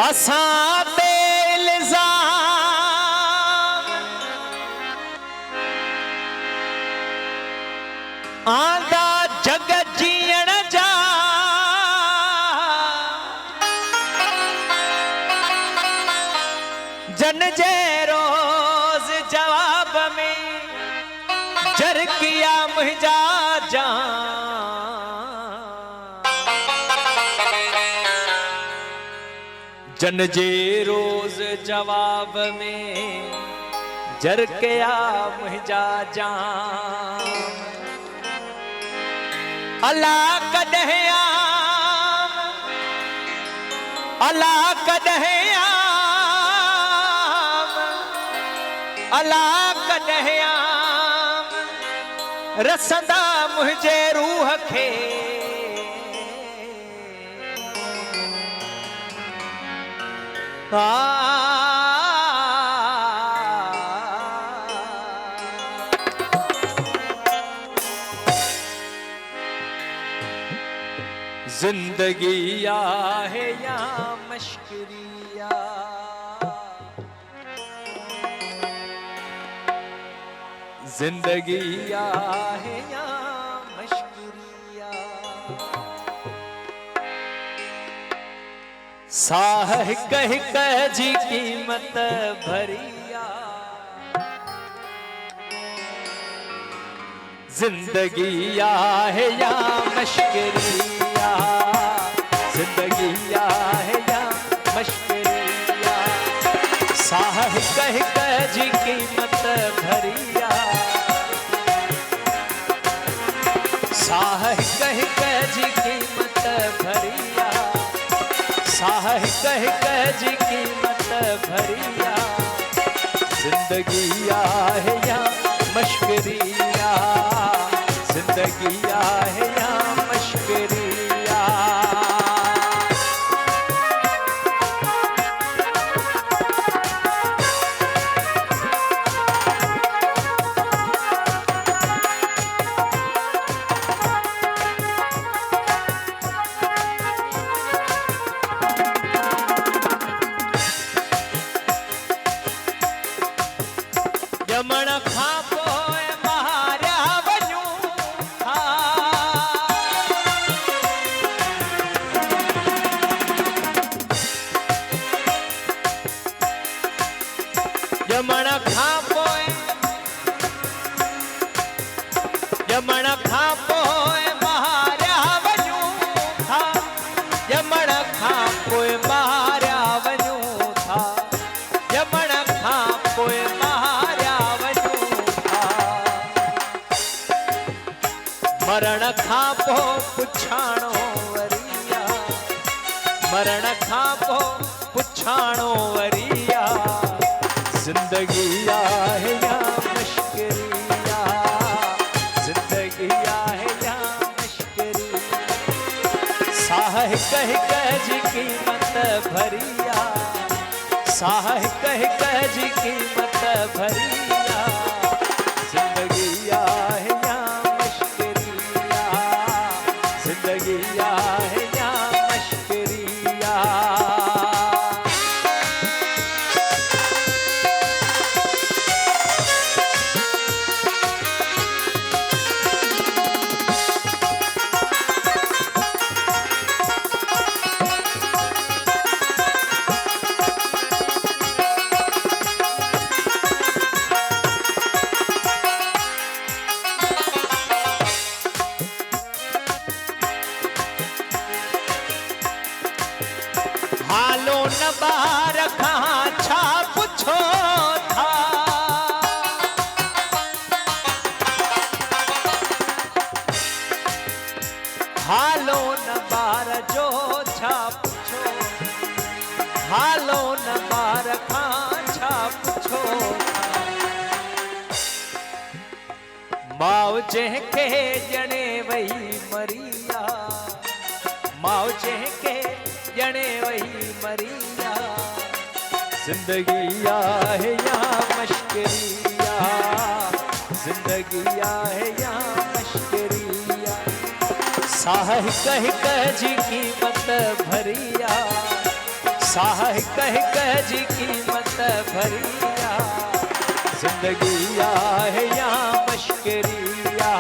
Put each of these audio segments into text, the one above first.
असां ते इल्ज़ाम आंदा जग जीअण जा जन जे रोज़ जवाब में जरकिया मुंहिंजा जान जन जे रोज़ जवाब में जरकिया मुंहिंजा जान अला कॾहिं आम अला कॾहिं आम अला कॾहिं आम रसंदा मुंहिंजे रूह खे जिंदगी आहे या मश्करिया जिंदगी आहे या मश्करिया साह हिक हिक जी कीमत भरिया जिंदगी आहे या मश्करिया जिंदगी आहे या मश्करिया साह हिक हिक जी कीमत भरिया साह हिक हिक जी कीमत भरिया साह हिक हिक जी कीमत भरिया जिंदगी आहे या मश्करिया जिंदगी आहे या मश्करिया यमन खां पोइ मारिया वञूं था यमन खां पोइ मारिया वञूं था यमन खां पोइ मारिया वञूं था यमन खां पोइ मरण खां पोइ पुछाणो वरिया मरण खां पोइ पुछाणो वरिया जिंदगी आहे या मश्करिया जिंदगी आहे या मश्करिया साह हिक हिक जी कीमत भरिया साह हिक हिक जी कीमत भरिया जिंदगी आहे या जिंदगी आहे या मश्करिया हालो न ॿार खां छा पुछो था हालो न ॿार जो छा पुछो हालो न ॿार खां छा पुछो था माउ जंहिंखे ॼणे वई मरिया माउ जंहिंखे ॼणे वई मरिया जिंदगी आहे या मश्करिया जिंदगी आहे या मश्करिया साह हिक हिक जी कीमत भरिया साह कह जी कीमत भरिया, जिंदगी है यहाँ मशकरिया,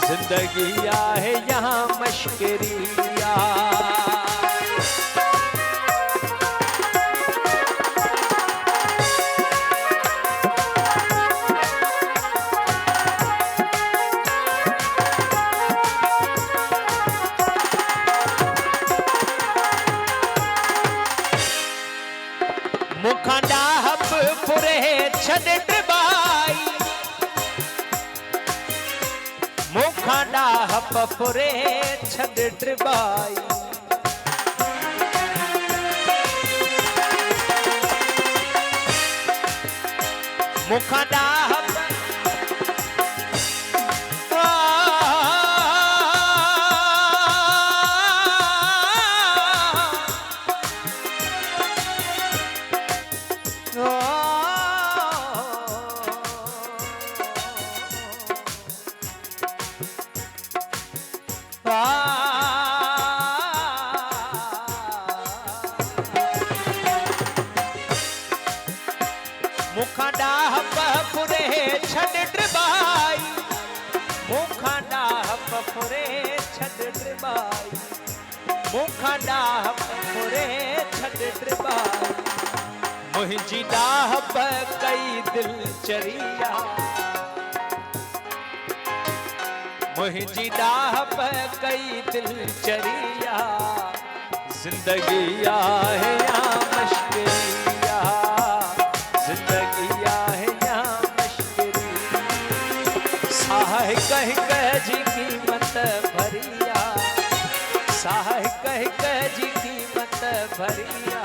जिंदगी है यहाँ मशकरिया। मुखांडा hub फुरे छद टिबाई, मुखांडा hub फुरे छद टिबाई, मुखांडा hub मुखांडा hub फुरे छद टिबाई, मुखांडा hub फुरे छद टिबाई, मुखांडा hub फुरे छद टिबाई। मुंहिंजी डाहब कई दिलचरिया, मुंहिंजी डाहब कई दिलचरिया, जिंदगी है यहाँ मशकरिया, जिंदगी है यहाँ मशकरिया। साह कह जी कीमत भरिया, साह कह जी कीमत भरिया,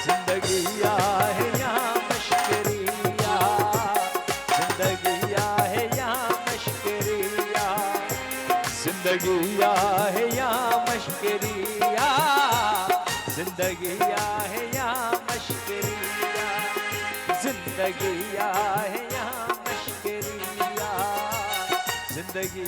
जिंदगी है यहाँ मशकरिया, जिंदगी है यहाँ मशकरिया, जिंदगी है यहाँ मशकरिया, जिंदगी है यहाँ मशकरिया, जिंदगी है यहाँ मशकरिया, जिंदगी